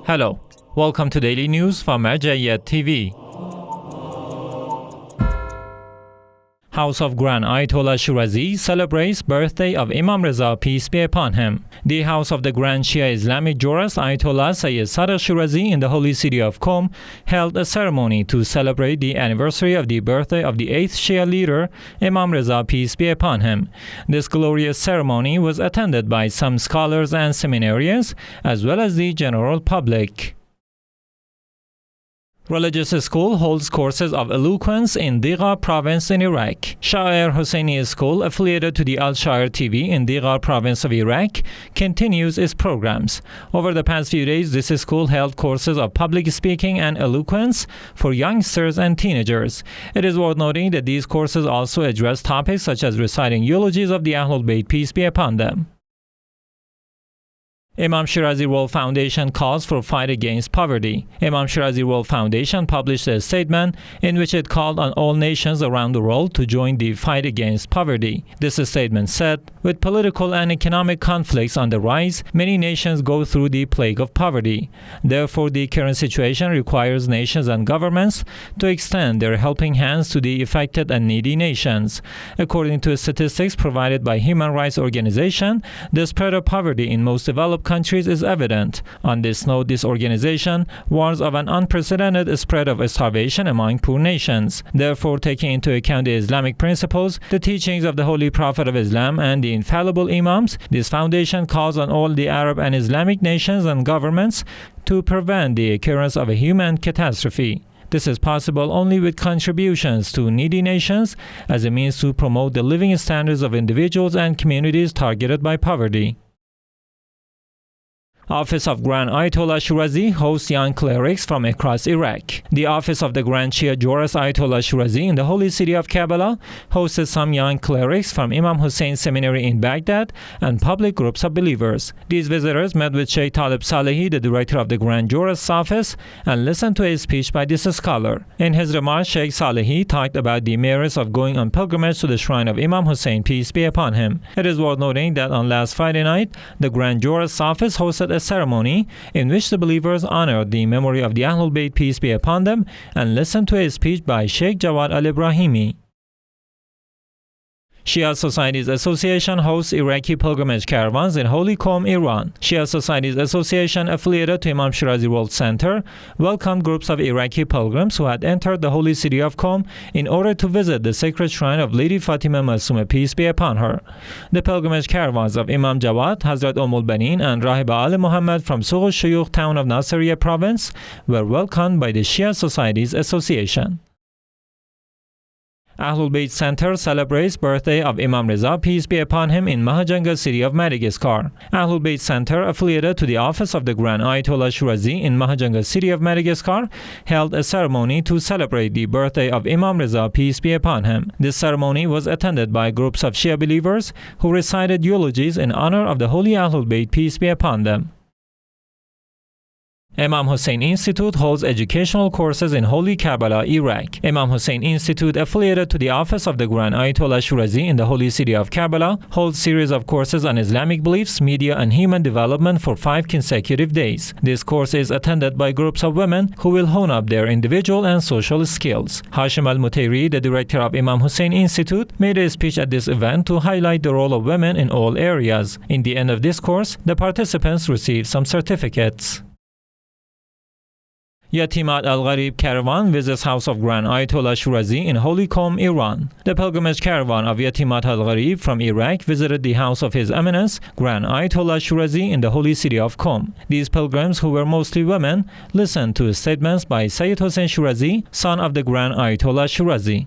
Hello, welcome to Daily News from Mahajanga TV. House of Grand Ayatollah Shirazi celebrates birthday of Imam Reza, peace be upon him. The house of the Grand Shia Islamic jurist Ayatollah Sajjad Shirazi in the holy city of Qom held a ceremony to celebrate the anniversary of the birthday of the 8th Shia leader, Imam Reza, peace be upon him. This glorious ceremony was attended by some scholars and seminarians, as well as the general public. Religious school holds courses of Eloquence in Dhil province in Iraq. Imam Hussein School, affiliated to the Al-Shir TV in Dhil province of Iraq, continues its programs. Over the past few days, this school held courses of public speaking and eloquence for youngsters and teenagers. It is worth noting that these courses also address topics such as reciting eulogies of the AhlulBayt, peace be upon them. Imam Shirazi World Foundation calls for fight against poverty. Imam Shirazi World Foundation published a statement in which it called on all nations around the world to join the fight against poverty. This statement said, with political and economic conflicts on the rise, many nations go through the plague of poverty. Therefore, the current situation requires nations and governments to extend their helping hands to the affected and needy nations. According to statistics provided by human rights organizations, the spread of poverty in most developed countries is evident. On this note, this organization warns of an unprecedented spread of starvation among poor nations. Therefore, taking into account the Islamic principles, the teachings of the Holy Prophet of Islam, and the infallible Imams, this foundation calls on all the Arab and Islamic nations and governments to prevent the occurrence of a human catastrophe. This is possible only with contributions to needy nations as a means to promote the living standards of individuals and communities targeted by poverty. Office of Grand Ayatollah Shirazi hosts young clerics from across Iraq. The office of the Grand Shia jurist Ayatollah Shirazi in the holy city of Karbala hosted some young clerics from Imam Hussein Seminary in Baghdad and public groups of believers. These visitors met with Sheikh Talib Salehi, the director of the Grand Jurist's office, and listened to a speech by this scholar. In his remarks, Sheikh Salehi talked about the merits of going on pilgrimage to the shrine of Imam Hussein, peace be upon him. It is worth noting that on last Friday night, the Grand Jurist's office hosted a ceremony in which the believers honored the memory of the AhlulBayt, peace be upon them, and listened to a speech by Sheikh Jawad al-Ibrahimi. Shia Societies Association hosts Iraqi pilgrimage caravans in Holy Qom, Iran. Shia Societies Association, affiliated to Imam Shirazi World Center, welcomed groups of Iraqi pilgrims who had entered the holy city of Qom in order to visit the sacred shrine of Lady Fatima Masuma, peace be upon her. The pilgrimage caravans of Imam Jawad, Hazrat Banin, and Rahiba Ali Muhammad from Suq al-Shuyukh town of Nasiriyah province were welcomed by the Shia Societies Association. AhlulBayt Center celebrates birthday of Imam Reza, peace be upon him, in Mahajanga city of Madagascar. AhlulBayt Center, affiliated to the office of the Grand Ayatollah Shirazi in Mahajanga city of Madagascar, held a ceremony to celebrate the birthday of Imam Reza, peace be upon him. This ceremony was attended by groups of Shia believers who recited eulogies in honor of the holy AhlulBayt, peace be upon them. Imam Hussein Institute holds educational courses in Holy Karbala, Iraq. Imam Hussein Institute, affiliated to the office of the Grand Ayatollah Shirazi in the holy city of Karbala, holds series of courses on Islamic beliefs, media, and human development for 5 consecutive days. This course is attended by groups of women who will hone up their individual and social skills. Hashim al-Mutairi, the director of Imam Hussein Institute, made a speech at this event to highlight the role of women in all areas. In the end of this course, the participants received some certificates. Yatimat al-Gharib Caravan visits House of Grand Ayatollah Shirazi in Holy Qom, Iran. The pilgrimage caravan of Yatimat al-Gharib from Iraq visited the house of His Eminence, Grand Ayatollah Shirazi in the holy city of Qom. These pilgrims, who were mostly women, listened to statements by Sayyid Hussein Shirazi, son of the Grand Ayatollah Shirazi.